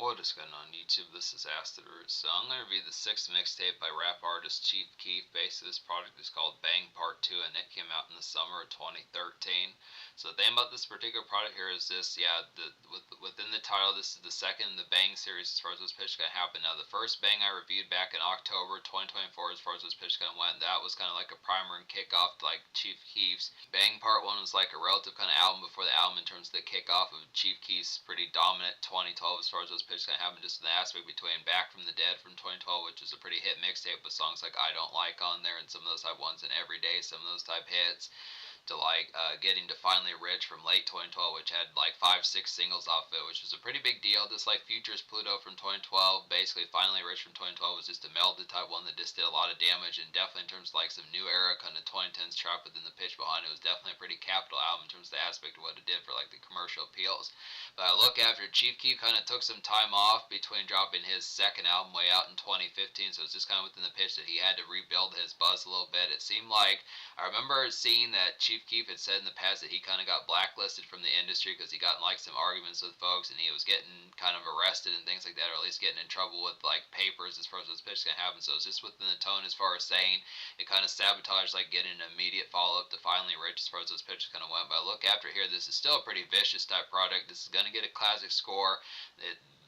What is going on YouTube? This is Ask the Roots. So I'm going to review the 6th mixtape by rap artist Chief Keef. Basically this project is called Bang Part 2 and it came out in the summer of 2013. So the thing about this particular product here is this, within the title, this is the second in the Bang series as far as this pitch going to happen. Now the first Bang I reviewed back in October 2024 as far as this pitch going went, that was kind of like a primer and kickoff to like Chief Keef's. Bang Part 1 was like a relative kind of album before the album in terms of the kickoff of Chief Keef's pretty dominant 2012 as far as those pitches kind of happen, just in the aspect between Back from the Dead from 2012, which is a pretty hit mixtape with songs like I Don't Like on there and some of those type ones, and Every Day, some of those type hits, to like getting to Finally Rich from late 2012, which had like 5-6 singles off of it, which was a pretty big deal. Just like Future's Pluto from 2012, basically Finally Rich from 2012 was just a melted type one that just did a lot of damage, and definitely in terms of like some new era kind of 2010s trap within the pitch behind it, was definitely a pretty capital album in terms of the aspect of what it did for like the commercial appeals. But I look after Chief Keef kind of took some time off between dropping his second album way out in 2015, so it's just kind of within the pitch that he had to rebuild his buzz a little bit. It seemed like, I remember seeing that Chief Keef had said in the past that he kind of got blacklisted from the industry because he got in like some arguments with folks and he was getting kind of arrested and things like that, or at least getting in trouble with like papers as far as this pitch can happen. So it's just within the tone as far as saying it kind of sabotaged like getting an immediate follow-up to Finally Rich as far as those pitches kind of went. But I look after here, this is still a pretty vicious type product. This is going to get a classic score.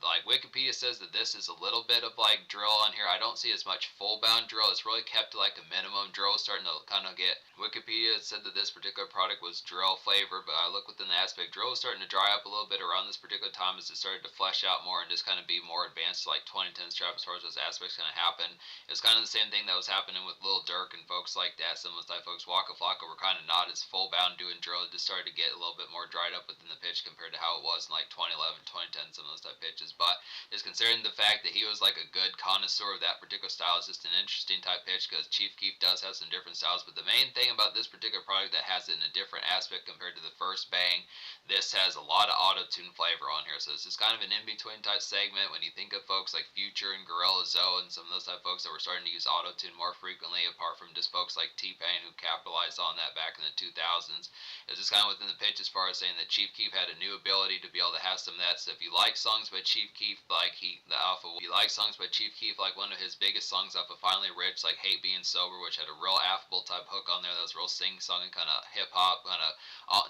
Like Wikipedia says that this is a little bit of like drill on here. I don't see as much full bound drill. It's really kept to like a minimum. Drill is starting to kind of get, Wikipedia said that this particular product was drill flavored, but I look within the aspect, drill is starting to dry up a little bit around this particular time as it started to flesh out more and just kind of be more advanced to like 2010s trap as far as those aspects kind of happen. It's kind of the same thing that was happening with Lil Durk and folks like that. Some of those type folks, Waka Flocka, were kind of not as full bound doing drill. It just started to get a little bit more dried up within the pitch compared to how it was in like 2011, 2010, some of those type pitches. But just considering the fact that he was like a good connoisseur of that particular style, it's just an interesting type pitch because Chief Keef does have some different styles. But the main thing about this particular product that has it in a different aspect compared to the first Bang, this has a lot of auto-tune flavor on here. So this is kind of an in-between type segment when you think of folks like Future and Gorilla Zoe and some of those type folks that were starting to use auto-tune more frequently, apart from just folks like T-Pain who capitalized on that back in the 2000s. It's just kind of within the pitch as far as saying that Chief Keef had a new ability to be able to have some of that. So if you like songs by Chief Keef, like the Alpha, you like songs by Chief Keef, like one of his biggest songs off of Finally Rich, like Hate Being Sober, which had a real affable type hook on there that was real sing-songy kind of hip-hop, kind of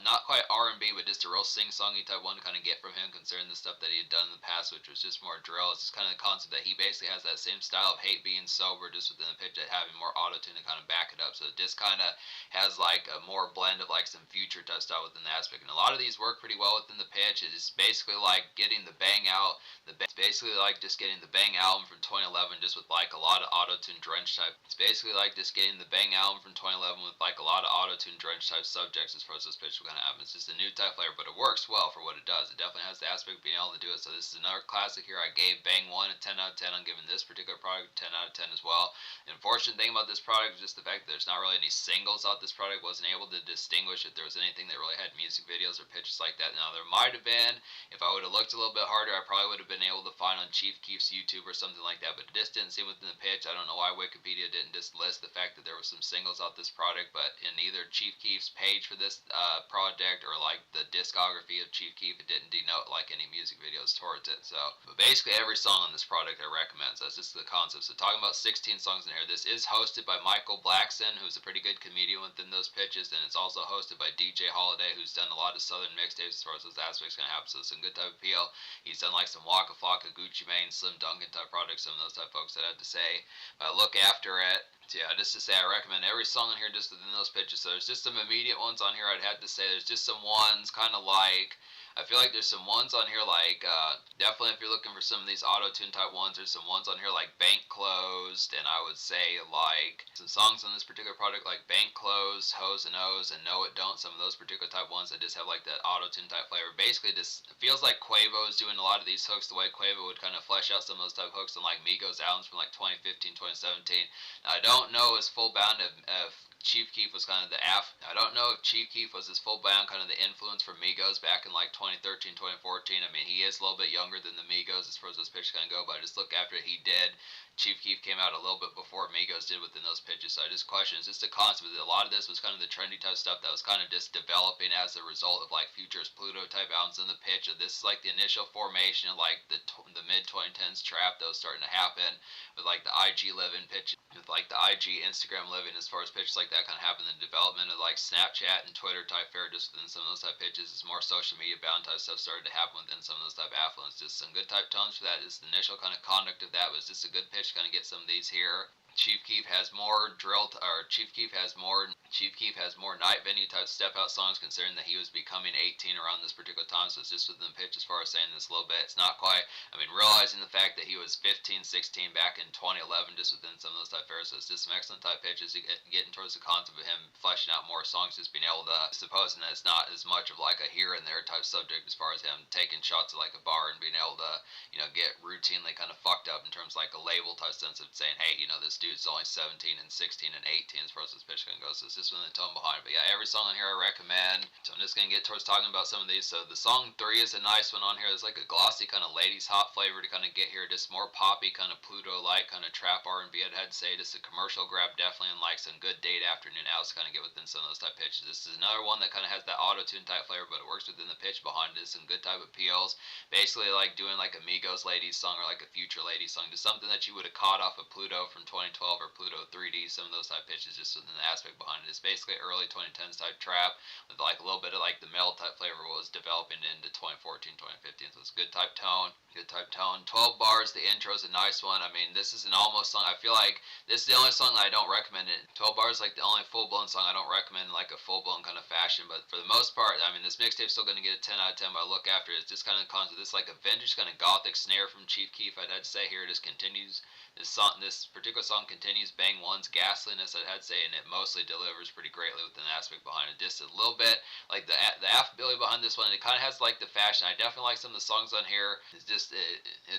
not quite R&B, but just a real sing-songy type one to kind of get from him considering the stuff that he had done in the past, which was just more drill. It's just kind of the concept that he basically has that same style of Hate Being Sober, just within the pitch, that having more auto-tune to kind of back it up. So it just kind of has like a more blend of like some Future type style within the aspect, and a lot of these work pretty well within the pitch. It's basically like getting the Bang out. It's basically like just getting the Bang album from 2011 just with like a lot of auto-tune drench type. It's basically like just getting the Bang album from 2011 with like a lot of auto-tune drench type subjects as far as this pitch are going to happen. It's just a new type flavor, but it works well for what it does. It definitely has the aspect of being able to do it. So this is another classic here. I gave Bang 1 a 10 out of 10. I'm giving this particular product a 10 out of 10 as well. The unfortunate thing about this product is just the fact that there's not really any singles out this product. Wasn't able to distinguish if there was anything that really had music videos or pitches like that. Now there might have been, if I would have looked a little bit harder, I probably would have been able to find on Chief Keef's YouTube or something like that, but it just didn't seem within the pitch. I don't know why Wikipedia didn't just list the fact that there was some singles out this product, but in either Chief Keef's page for this project or like the discography of Chief Keef, it didn't denote like any music videos towards it. So, but basically every song on this product I recommend. So that's just the concept. So talking about 16 songs in here, this is hosted by Michael Blackson, who's a pretty good comedian within those pitches, and it's also hosted by DJ Holiday, who's done a lot of southern mixtapes as far as those aspects can happen. So it's some good type of appeal. He's done like some Waka Flocka, Gucci Mane, Slim Duncan type products, some of those type folks that I had to say. Look after it. So yeah, just to say, I recommend every song in here just within those pitches. So there's just some immediate ones on here I'd have to say. There's just some ones kind of like, I feel like there's some ones on here like, definitely if you're looking for some of these auto-tune type ones, there's some ones on here like Bank Closed, and I would say like some songs on this particular product like Bank Closed, Hoes and O's, and No It Don't, some of those particular type ones that just have like that auto-tune type flavor. Basically just, it feels like Quavo is doing a lot of these hooks the way Quavo would kind of flesh out some of those type hooks on like Migos albums from like 2015, 2017. Now I don't know his full bound of Chief Keef was kind of I don't know if Chief Keef was his full bound kind of the influence for Migos back in like 2013, 2014. I mean, he is a little bit younger than the Migos as far as those pitches kind of go, but I just look after it, he did. Chief Keef came out a little bit before Migos did within those pitches, so I just question, is this the concept? A lot of this was kind of the trendy type stuff that was kind of just developing as a result of like Future's Pluto type albums in the pitch. This is like the initial formation of like the mid 2010s trap that was starting to happen with like the IG living pitch, with like the IG Instagram living as far as pitches like that kind of happened. The development of like Snapchat and Twitter type fare just within some of those type pitches, as more social media bound type stuff started to happen within some of those type affluents. Just some good type tones for that. Just the initial kind of conduct of that was just a good pitch to kind of get some of these here. Chief Keef has more Chief Keef has more night venue type step out songs, considering that he was becoming 18 around this particular time. So it's just within the pitch as far as saying this a little bit. It's not quite, I mean, realizing the fact that he was 15, 16 back in 2011, just within some of those type fairs. So it's just some excellent type pitches, getting towards the concept of him fleshing out more songs, just being able to, supposing that it's not as much of like a here and there type subject as far as him taking shots at like a bar and being able to, get routinely kind of fucked up in terms of like a label type sense of saying, hey, this dude's only 17 and 16 and 18 as far as this pitch can go. So it's just within the tone behind it. But yeah, every song on here I recommend. So I'm just going to get towards talking about some of these. So the song 3 is a nice one on here. There's like a glossy kind of ladies hot flavor to kind of get here. Just more poppy, kind of Pluto-like, kind of trap R&B, I'd have to say. Just a commercial grab, definitely, and like some good date afternoon outs to kind of get within some of those type pitches. This is another one that kind of has that auto-tune type flavor, but it works within the pitch behind it. Some good type appeals. Basically like doing like a Migos ladies song or like a Future ladies song. Just something that you would have caught off of Pluto from 2012 or Pluto 3D, some of those type pitches, just within the aspect behind it. It's basically early 2010s type trap with like a little bit of like the meld type flavor was developing into 2014, 2015. So it's good type tone, 12 bars. The intro is a nice one. I mean, this is an almost song. I feel like this is the only song that I don't recommend it. 12 bars is like the only full-blown song I don't recommend in like a full-blown kind of fashion, but for the most part, I mean, this mixtape's still going to get a 10 out of 10, but I look after it. It's just kind of concept. This like a vintage kind of gothic snare from Chief Keef. I'd say here it just continues. This particular song continues Bang One's ghastliness, I'd say, and it mostly delivers pretty greatly with an aspect behind it. Just a little bit like the affability behind this one. It kind of has like the fashion. I definitely like some of the songs on here. It's just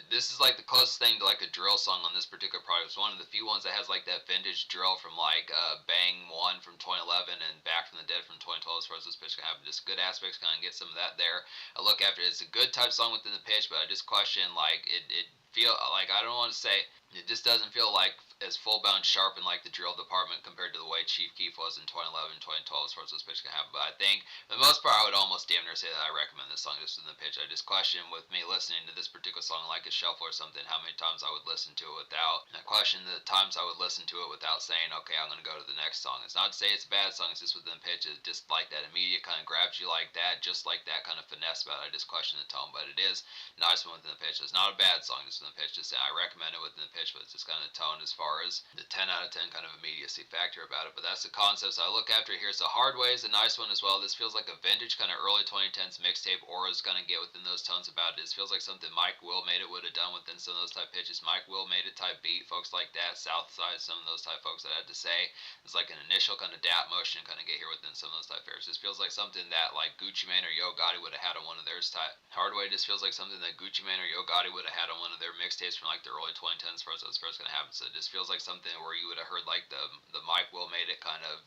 this is like the closest thing to like a drill song on this particular project. It's one of the few ones that has like that vintage drill from like Bang One from 2011 and Back from the Dead from 2012. As far as this pitch can have, just good aspects, kind of get some of that there. I look after it. It's a good type song within the pitch, but I just question like it feel like, I don't want to say, it just doesn't feel like as full-bound sharp in like the drill department compared to the way Chief Keef was in 2011, 2012 as far as this pitch can happen. But I think for the most part I would almost damn near say that I recommend this song just in the pitch. I just question with me listening to this particular song like a shuffle or something, how many times I would listen to it without, and I question the times I would listen to it without saying, okay, I'm going to go to the next song. It's not to say it's a bad song, it's just within the pitch. It's just like that immediate kind of grabs you like that, just like that kind of finesse about it. I just question the tone, but it is nice one within the pitch. It's not a bad song just within the pitch. Just say I recommend it within the pitch, but it's just kind of the tone as far as the 10 out of 10 kind of immediacy factor about it. But that's the concept. So I look after here. So Hard Way is a nice one as well. This feels like a vintage kind of early 2010s mixtape aura's going to get within those tones about it. This feels like something Mike Will made it would have done within some of those type pitches. Mike Will made it type beat, folks like that. Southside, some of those type folks that I had to say. It's like an initial kind of dap motion kind of get here within some of those type fairs. This feels like something that like Gucci Mane or Yo Gotti would have had on one of theirs type. Hard Way just feels like something that Gucci Mane or Yo Gotti would have had on one of their mixtapes from like the early 2010s for us. That's first going to happen. So it just feels like something where you would have heard like the Mike Will made it kind of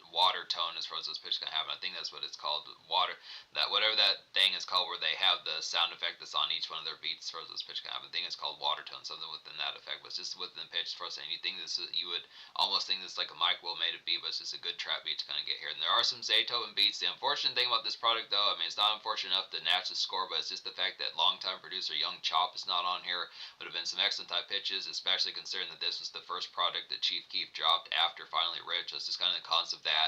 water tone as far as those pitches can happen. I think that's what it's called, water, that whatever that thing is called where they have the sound effect that's on each one of their beats as far as those pitches can happen. I think it's called water tone, something within that effect, but it's just within the pitch as far as saying, you think this is, you would almost think this is like a Mike Will made it beat, but it's just a good trap beat to kind of get here. And there are some Zaytoven beats. The unfortunate thing about this product though, I mean, it's not unfortunate enough to match the score, but it's just the fact that longtime producer Young Chop is not on here. Would have been some excellent type pitches, especially considering that this was the first product that Chief Keef dropped after Finally Rich. So it's just kind of the concept that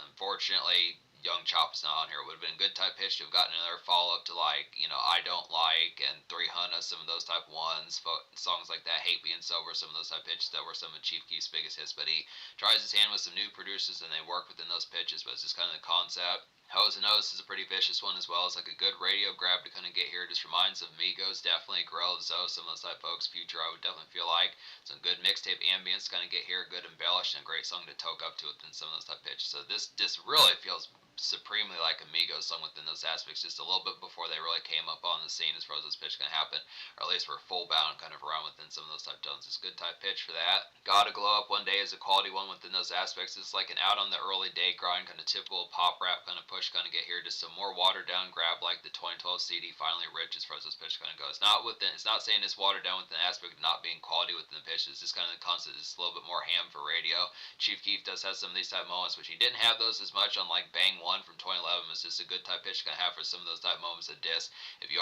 unfortunately Young Chop is not on here. It would have been a good type pitch to have gotten another follow-up to like, I Don't Like and 300, some of those type ones, songs like that, Hate Being Sober, some of those type pitches that were some of Chief Keef's biggest hits. But he tries his hand with some new producers and they work within those pitches, but it's just kind of the concept. Hose and O's is a pretty vicious one as well. It's like a good radio grab to kind of get here. Just reminds of Migos, definitely. Gorilla Zoe, some of those type folks. Future, I would definitely feel like some good mixtape ambience to kind of get here. Good embellished and a great song to toke up to within some of those type pitches. So this really feels supremely like a Migos song within those aspects, just a little bit before they really came up on the scene as far as this pitch can happen, or at least we're full bound kind of around within some of those type tones. It's a good type pitch for that. Gotta Glow Up One Day is a quality one within those aspects. It's like an out on the early day grind kind of typical pop rap kind of push push kind of get here, just some more watered down grab like the 2012 CD Finally Rich as far as this pitch kind of goes. It's not saying it's watered down with the aspect of not being quality within the pitch. It's just kind of the concept. It's a little bit more ham for radio. Chief Keef does have some of these type moments, which he didn't have those as much on like Bang 1 from 2011. It's just a good type pitch to kind of have for some of those type moments of disc. If you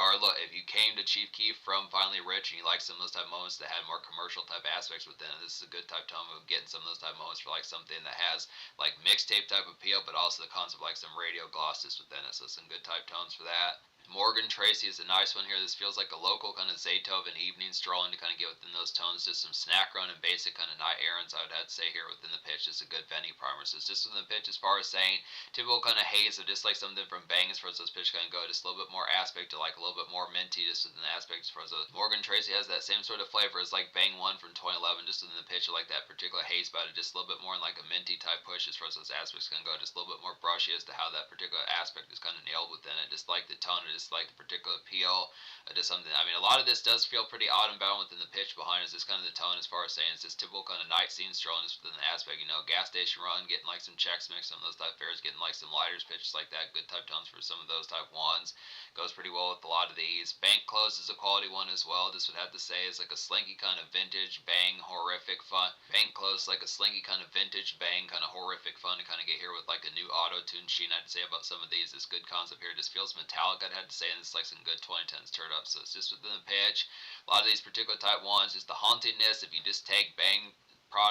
came to Chief Keef from Finally Rich and you like some of those type moments that had more commercial type aspects within it, this is a good type tone of getting some of those type moments for like something that has like mixtape type appeal, but also the concept of like some radio glosses within it. So some good type tones for that. Morgan Tracy is a nice one here. This feels like a local kind of Zaytoven evening strolling to kind of get within those tones. Just some snack run and basic kind of night errands, I would have to say here within the pitch. Just a good Venny primer. So it's just within the pitch as far as saying typical kind of haze of just like something from Bang as far as those pitch kind of go. Just a little bit more aspect to like a little bit more minty just within the aspect as far as those. Morgan Tracy has that same sort of flavor as like Bang 1 from 2011 just within the pitch of like that particular haze about it. Just a little bit more in like a minty type push as far as those aspects can go. Just a little bit more brushy as to how that particular aspect is kind of nailed within it. Just like the tone, just like the particular appeal to something. I mean, a lot of this does feel pretty odd and bound within the pitch behind us. It's kind of the tone as far as saying it's this typical kind of night scene strolling just within the aspect, gas station run, getting like some checks mixed, some of those type fares, getting like some lighters pitches like that. Good type tones for some of those type ones. Goes pretty well with a lot of these. Bank Close is a quality one as well. Just would have to say is like a slinky kind of vintage Bang horrific fun. Bank Close like a slinky kind of vintage Bang kind of horrific fun to kind of get here with like a new auto-tune sheen. I'd say about some of these. This good concept here just feels metallic, I'd have to say, and it's like some good 2010s turn up. So it's just within the pitch. A lot of these particular type ones, just the hauntingness. If you just take Bang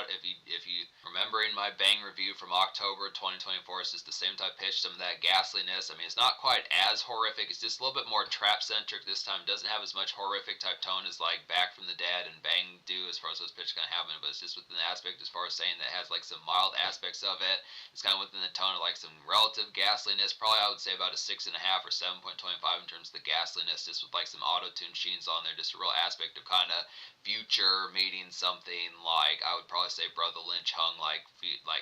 if you remembering my Bang review from October 2024, it's just the same type pitch, some of that ghastliness. I mean, it's not quite as horrific. It's just a little bit more trap centric this time. It doesn't have as much horrific type tone as like Back from the Dead and Bang do as far as those pitches kind of happen. But it's just within the aspect as far as saying that it has like some mild aspects of it. It's kind of within the tone of like some relative ghastliness. Probably I would say about a 6.5 or 7.25 in terms of the ghastliness. Just with like some auto tune sheens on there. Just a real aspect of kind of future meeting something like I would probably say Brother Lynch hung like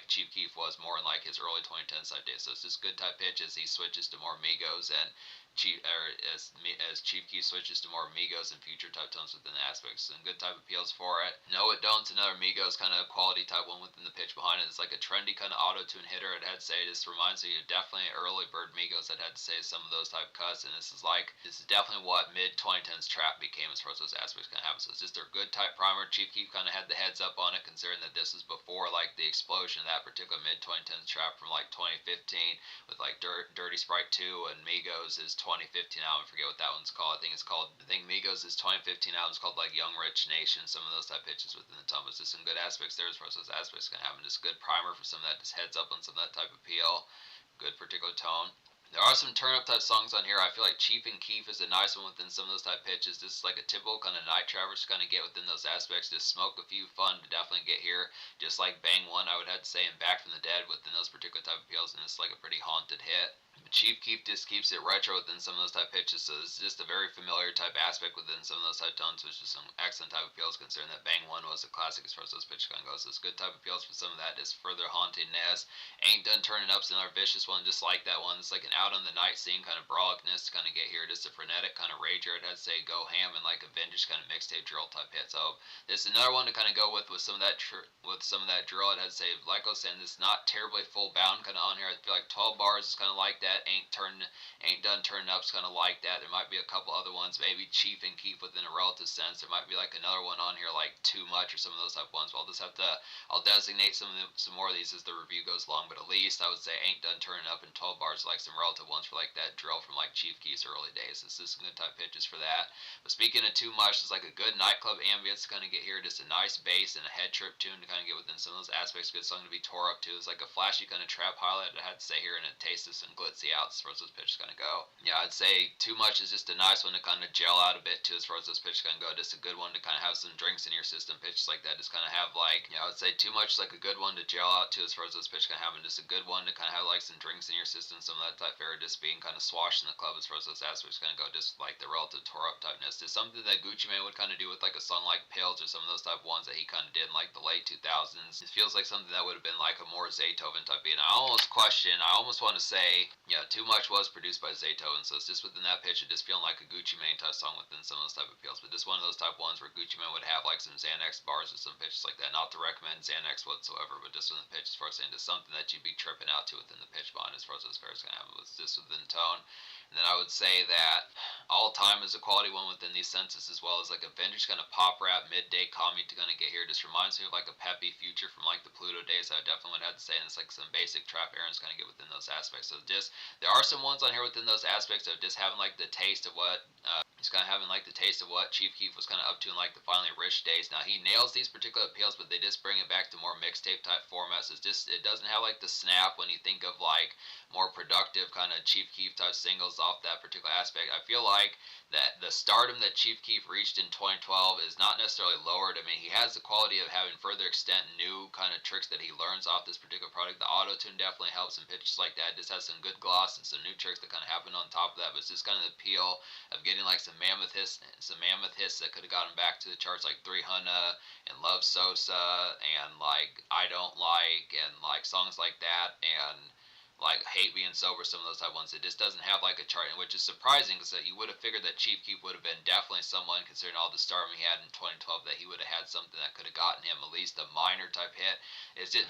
Chief Keef was more in like his early 2010s type days. So it's just good type pitch as he switches to more Migos and as Chief Keef switches to more Migos and future type tones within the aspects and good type appeals for it. No It Don't's another Migos kind of quality type one within the pitch behind it. It's like a trendy kind of auto tune hitter. I'd had to say this reminds me of definitely early bird Migos. I'd had to say some of those type cuts, and this is definitely what mid 2010s trap became as far as those aspects kind of happen. So it's just their good type primer. Chief Keef kind of had the heads up on it, considering that this is before like the explosion of that particular mid 2010s trap from like 2015 with like Dirty Sprite 2 and Migos is 2015 album. I forget what that one's called. I think Migos' 2015 album's called like Young Rich Nation. Some of those type pitches within the tone. But just some good aspects there as far as those aspects can happen. Just good primer for some of that. Just heads up on some of that type of appeal. Good particular tone. There are some turn-up type songs on here. I feel like Chief and Keef is a nice one within some of those type pitches. This is like a typical kind of night traverse to kind of get within those aspects. Just smoke a few fun to definitely get here. Just like Bang 1, I would have to say, and Back from the Dead within those particular type of appeals. And it's like a pretty haunted hit. Chief Keef just keeps it retro within some of those type pitches, so it's just a very familiar type aspect within some of those type tones, which is some excellent type appeals considering that Bang 1 was a classic as far as those pitches kind of goes. So it's good type appeals for some of that, just further hauntingness. Ain't Done Turning Up's another vicious one, just like that one. It's like an out on the night scene kind of brawlicness to kind of get here, just a frenetic kind of rager. I'd say go ham and like a vintage kind of mixtape drill type hit. So this is another one to kind of go with some of that drill. I'd say, like I was saying, this is not terribly full bound kind of on here. I feel like 12 bars is kind of like that. Ain't Done Turning Up's kind of like that. There might be a couple other ones, maybe Chief and Keef within a relative sense. There might be like another one on here like Too Much or some of those type ones. But I'll designate some more of these as the review goes along. But at least I would say Ain't Done Turning Up and 12 bars like some relative ones for like that drill from like Chief Keef's early days. It's just some good type pitches for that. But speaking of Too Much, it's like a good nightclub ambience to kind of get here. Just a nice bass and a head trip tune to kind of get within some of those aspects. Good song to be tore up to. It's like a flashy kind of trap highlight I had to say here, and it tastes some glitzy outs as far as those pitches kind of go. Yeah, I'd say Too Much is just a nice one to kind of gel out a bit too as far as those pitches kind of go. Just a good one to kind of have some drinks in your system. Pitches like that just kind of have like, I would say Too Much is like a good one to gel out to as far as those pitches kind of happen. Just a good one to kind of have like some drinks in your system. Some of that type fare just being kind of swashed in the club as far as those aspects kind of go. Just like the relative tore up typeness. Just something that Gucci Mane would kind of do with like a song like Pills or some of those type ones that he kind of did in like the late 2000s. It feels like something that would have been like a more Zaytoven type beat. I almost want to say, Yeah, Too Much was produced by Zaytoven, so it's just within that pitch, it just feeling like a Gucci Mane type song within some of those type of feels. But just one of those type ones where Gucci Mane would have like some Xanax bars or some pitches like that. Not to recommend Xanax whatsoever, but just within the pitch as far as saying just something that you'd be tripping out to within the pitch behind as far as those fairs gonna happen was just within tone. And then I would say that All Time is a quality one within these senses, as well as like a vintage kind of pop rap midday comedy to kind of get here. Just reminds me of like a peppy future from like the Pluto days. I definitely would have to say, and it's like some basic trap errands kind of get within those aspects. So just there are some ones on here within those aspects of just having like the taste of what just kind of having like the taste of what Chief Keef was kind of up to in like the Finally Rich days. Now he nails these particular appeals, but they just bring it back to more mixtape type formats. It's just it doesn't have like the snap when you think of like more productive kind of Chief Keef type singles off that particular aspect. I feel like that the stardom that Chief Keef reached in 2012 is not necessarily lowered. I mean, he has the quality of having further extent new kind of tricks that he learns off this particular product. The autotune definitely helps in pitches like that. It just has some good gloss and some new tricks that kind of happen on top of that. But it's just kind of the appeal of getting like some mammoth hits that could have gotten back to the charts like 300 and Love Sosa and like I Don't Like and like songs like that and like Hate Being Sober, some of those type ones. It just doesn't have like a chart, which is surprising because you would have figured that Chief Keef would have been definitely someone, considering all the stardom he had in 2012, that he would have had something that could have gotten him at least a minor type hit.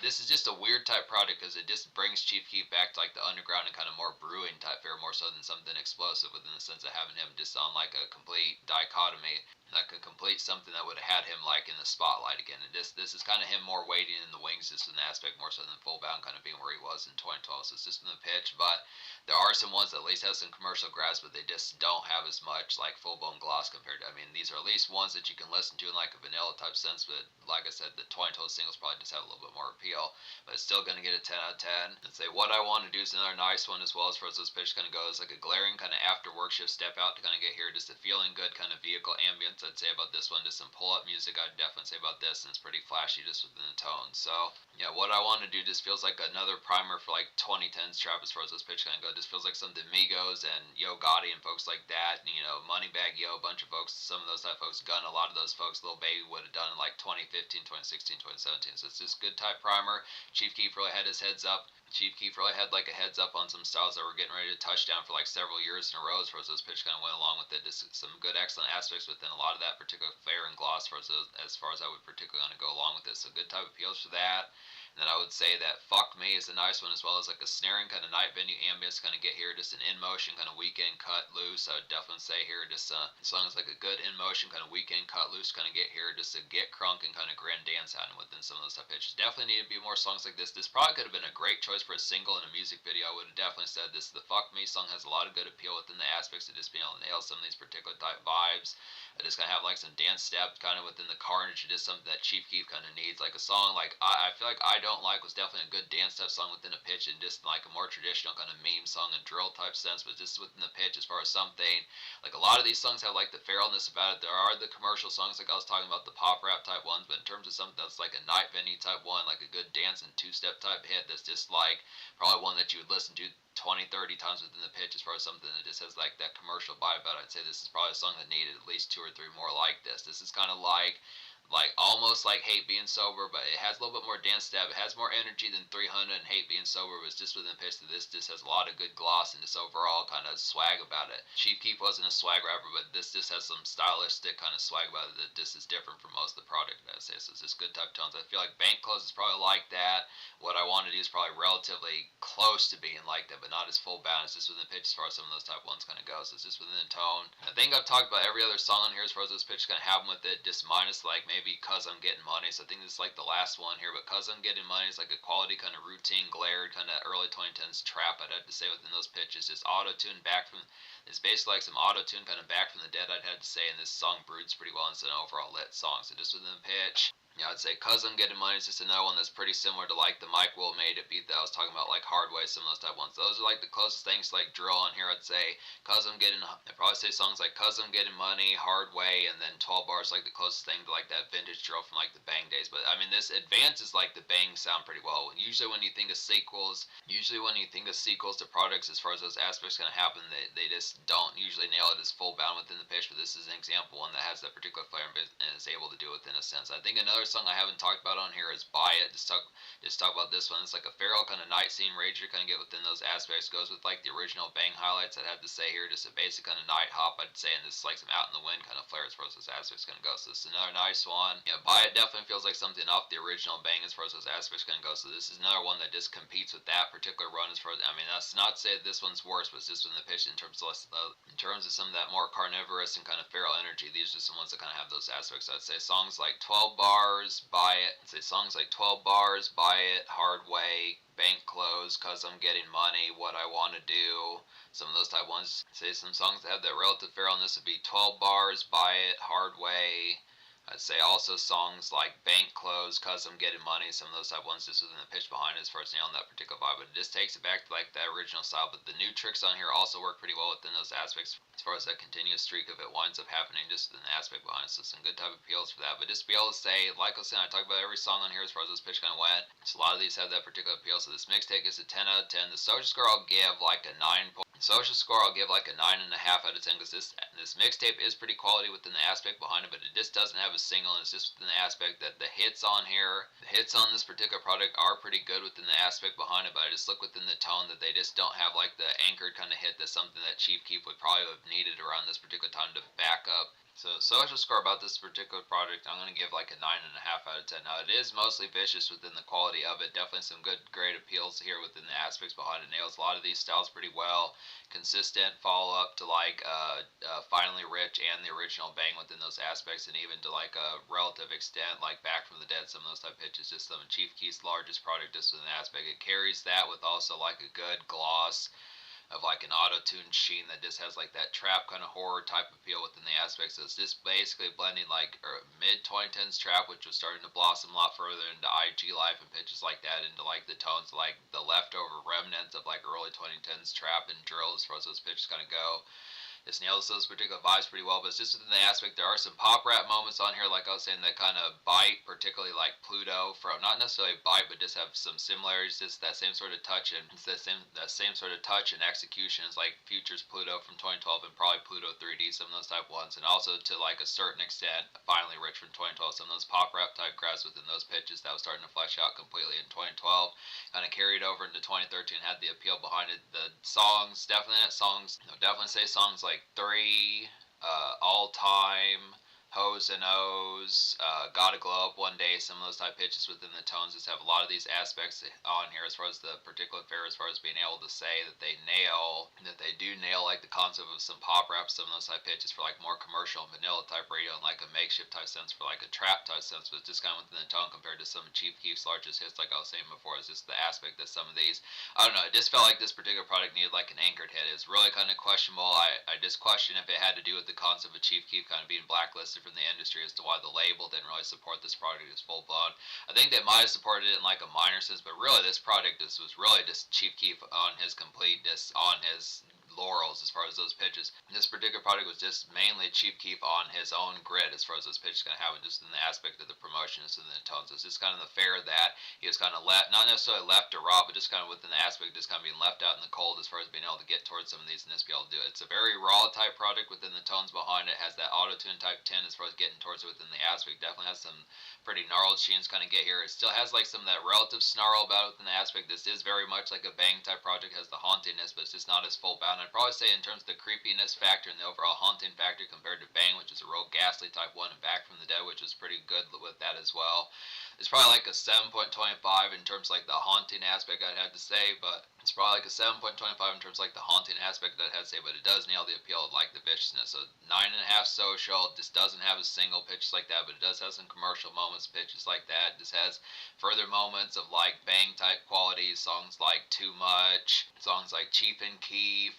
This is just a weird type product because it just brings Chief Keef back to like the underground and kind of more brewing type fare, more so than something explosive, within the sense of having him just on like a complete dichotomy, like a complete something that would have had him like in the spotlight again. And this is kind of him more waiting in the wings, just in the aspect more so than full bound, kind of being where he was in 2012. So it's just in the pitch, but there are some ones that at least have some commercial grasp, but they just don't have as much like full blown gloss compared to. I mean, these are at least ones that you can listen to in like a vanilla type sense. But like I said, the 2012 singles probably just have a little bit more appeal, but it's still going to get a 10 out of 10. And say What I Want to Do is another nice one as well, as far as those pitches kind of goes. Like a glaring kind of after work shift step out to kind of get here, just a feeling good kind of vehicle ambience. I'd say about this one, just some pull up music. I'd definitely say about this, and it's pretty flashy just within the tone. So yeah, What I Want to Do just feels like another primer for like 2010s trap as far as those pitches kind of go. Just feels like some of the Migos and Yo Gotti and folks like that. And, you know, Moneybagg Yo, a bunch of folks, some of those type of folks, Gun, a lot of those folks, Lil Baby would have done in like 2015, 2016, 2017. So it's just good type primer. Chief Keef really had his heads up. Chief Keef really had like a heads up on some styles that were getting ready to touch down for like several years in a row, as far as those pitches kind of went along with it. Just some good, excellent aspects within a lot of that particular flair and gloss, as far as I would particularly want to go along with it. So good type of appeals for that. And then I would say that Fuck Me is a nice one, as well as like a snaring kind of night venue ambience kind of get here, just an in motion kind of weekend cut loose. I would definitely say here, just as long as like a good in motion kind of weekend cut loose kind of get here, just to get crunk and kind of grin dance out within some of those type pitches. Definitely need to be more songs like this. This probably could have been a great choice for a single and a music video. I would have definitely said this. The Fuck Me song has a lot of good appeal within the aspects of just being able to nail some of these particular type vibes. I just kind of have like some dance steps kind of within the carnage. It is something that Chief Keef kind of needs. Like a song like I feel like I Don't Like was definitely a good dance step song within a pitch, and just like a more traditional kind of meme song and drill type sense, but just within the pitch as far as something. Like a lot of these songs have like the feralness about it. There are the commercial songs like I was talking about, the pop rap type ones, but in terms of something that's like a night venue type one, like a good dance and two-step type hit, that's just like probably one that you would listen to 20, 30 times within the pitch, as far as something that just has like that commercial vibe about it. I'd say this is probably a song that needed at least 2 or 3 more like this. This is kind of like almost like Hate Being Sober, but it has a little bit more dance step. It has more energy than 300 and Hate Being Sober was just within pitch. To this just has a lot of good gloss and just overall kind of swag about it. Chief Keef wasn't a swag rapper, but this just has some stylistic kind of swag about it that just is different from most of the product, I'd say. So it's just good type tones. I feel like Bank Clothes is probably like that. What I Want to Do is probably relatively close to being like that, but not as full bound. It's just within pitch as far as some of those type ones kind of go. So it's just within the tone. I think I've talked about every other song on here as far as those pitches kind of happen with it, just minus like maybe Cause I'm Getting Money. So I think this is like the last one here, but Cause I'm Getting Money is like a quality kind of routine, glared kind of early 2010s trap, I'd have to say, within those pitches. Just auto-tune back from, it's basically like some auto-tune kind of back from the dead, I'd have to say, and this song broods pretty well into an overall lit song. So just within the pitch. Yeah, I'd say Cause I'm Getting Money is just another one that's pretty similar to like the Mike Will Made It beat that I was talking about, like Hard Way, some of those type ones. Those are like the closest things to like drill on here, I'd say. I'd probably say songs like Cause I'm Getting Money, Hard Way, and then 12 Bars like the closest thing to like that vintage drill from like the Bang days. But I mean, this advances like the Bang sound pretty well. Usually when you think of sequels to products, as far as those aspects kind of happen, they just don't usually nail it as full bound within the pitch. But this is an example, one that has that particular flair and is able to do it within a sense. I think another another song I haven't talked about on here is Buy It. Just talk about this one. It's like a feral kind of night scene rager, kind of get within those aspects. Goes with like the original Bang highlights I'd have to say here. Just a basic kind of night hop I'd say, and this is like some out in the wind kind of flair as far as those aspects gonna go. So this is another nice one. Yeah, Buy It definitely feels like something off the original Bang as far as those aspects gonna go. So this is another one that just competes with that particular run as far as, I mean, that's not to say that this one's worse, but it's just in the pitch in terms of some of that more carnivorous and kind of feral energy. These are just the ones that kind of have those aspects. I'd say songs like 12 Bars, Buy It. I'd say songs like 12 Bars, Buy It, Hard Way, Bank Close, Cause I'm Getting Money, What I Want to Do. Some of those type ones. I'd say some songs that have that relative feralness would be 12 Bars, Buy It, Hard Way. I'd say also songs like Bank Close, Cause I'm Getting Money, some of those type ones just within the pitch behind it as far as nailing that particular vibe. But it just takes it back to like that original style. But the new tricks on here also work pretty well within those aspects as far as that continuous streak of it winds up happening just within the aspect behind it. So some good type of appeals for that. But just to be able to say, like I said, I talk about every song on here as far as this pitch kind of went. So a lot of these have that particular appeal. So this mixtape is a 10 out of 10. The social score I'll give like a 9. Social score I'll give like a 9.5 out of 10 because this mixtape is pretty quality within the aspect behind it, but it just doesn't have a single, and it's just within the aspect that the hits on here, the hits on this particular product are pretty good within the aspect behind it, but I just look within the tone that they just don't have like the anchored kind of hit that's something that Chief Keef would probably have needed around this particular time to back up. So social score about this particular project, I'm going to give like a 9.5 out of 10. Now it is mostly vicious within the quality of it. Definitely some good, great appeals here within the aspects behind it. Nails a lot of these styles pretty well. Consistent follow up to like Finally Rich and the original Bang within those aspects, and even to like a relative extent like Back from the Dead. Some of those type pitches, just some of Chief Keef's largest project just within the aspect. It carries that with also like a good gloss of like an auto-tune sheen that just has like that trap kind of horror type appeal within the aspects. So it's just basically blending like mid 2010s trap, which was starting to blossom a lot further into IG life and pitches like that, into like the tones like the leftover remnants of like early 2010s trap and drill as far as those pitches kind of go. This nails those particular vibes pretty well, but it's just within the aspect there are some pop rap moments on here, like I was saying, that kind of bite, particularly like Pluto, from not necessarily bite, but just have some similarities, just that same sort of touch, and it's that same sort of touch and execution as like Future's Pluto from 2012 and probably Pluto 3D, some of those type ones, and also to like a certain extent, Finally Rich from 2012, some of those pop rap type grabs within those pitches that was starting to flesh out completely in 2012, kind of carried over into 2013, had the appeal behind it. The songs, definitely say songs like 3, All Time, Hoes and O's, Gotta Glow Up One Day, some of those type pitches within the tones just have a lot of these aspects on here as far as the particular fair, as far as being able to say that they do nail like the concept of some pop rap, some of those type pitches for like more commercial and vanilla type radio, and like a makeshift type sense for like a trap type sense, but just kind of within the tone compared to some Chief Keef's largest hits, like I was saying before. It's just the aspect that some of these, I don't know, it just felt like this particular product needed like an anchored hit. It's really kind of questionable. I just question if it had to do with the concept of Chief Keef kind of being blacklisted from the industry as to why the label didn't really support this product as full blown. I think they might have supported it in like a minor sense, but really this product was really just Chief Keef on his on his laurels as far as those pitches. This particular product was just mainly Chief Keef on his own grid as far as those pitches kind of happen, just in the aspect of the promotions and the tones. It's just kind of the fair that he was kind of not necessarily left to rot, but just kind of within the aspect of just kind of being left out in the cold as far as being able to get towards some of these and just be able to do it. It's a very raw type product within the tones behind it. Has that auto-tune type 10 as far as getting towards it within the aspect. Definitely has some pretty gnarled sheens kind of get here. It still has like some of that relative snarl about it within the aspect. This is very much like a Bang type project, has the hauntingness, but it's just not as full bound. I'd probably say in terms of the creepiness factor and the overall haunting factor compared to Bang, which is a real ghastly type one, and Back from the Dead, which is pretty good with that as well. It's probably like a 7.25 in terms of like the haunting aspect, I'd have to say, but it's probably like a 7.25 in terms of like the haunting aspect, I'd have to say, but it does nail the appeal of like the viciousness. So 9.5 social, just doesn't have a single pitch like that, but it does have some commercial moments, pitches like that. It just has further moments of like Bang type qualities, songs like Too Much, songs like Chief and Keef,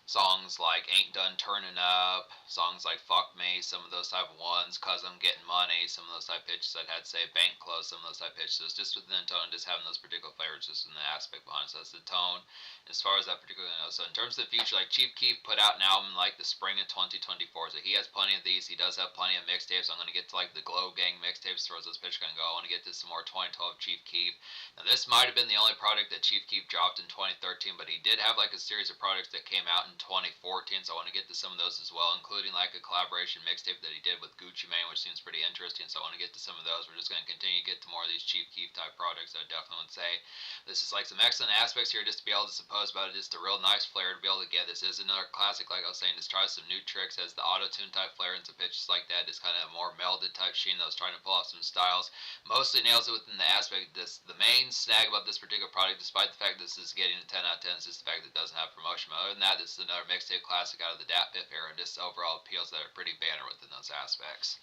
songs like Ain't Done Turning Up, songs like Fuck Me, some of those type of ones, Cause I'm Getting Money, some of those type pitches I'd had to say, Bank Close, some of those type pitches. So it's just within the tone, just having those particular flavors just in the aspect behind it. So that's the tone as far as that particular goes. So in terms of the future, like Chief Keef put out an album like the spring of 2024, so he has plenty of these. He does have plenty of mixtapes. I'm going to get to like the Glow Gang mixtapes as far as those pitches going to go. I want to get to some more 2012 Chief Keef. Now this might have been the only product that Chief Keef dropped in 2013, but he did have like a series of products that came out in from 2014, so I want to get to some of those as well, including like a collaboration mixtape that he did with Gucci Mane, which seems pretty interesting, so I want to get to some of those. We're just going to continue to get to more of these Chief Keef type projects. I definitely would say this is like some excellent aspects here just to be able to suppose about it, just a real nice flair to be able to get. This is another classic, like I was saying, just try some new tricks, has the auto-tune type flair and some pitches like that, just kind of more melded type sheen that was trying to pull off some styles. Mostly nails it within the aspect of this. The main snag about this particular product, despite the fact this is getting a 10 out of 10, is just the fact that it doesn't have promotion. But other than that, this is another mixtape classic out of the Dat Piff era, and just overall appeals that are pretty banner within those aspects.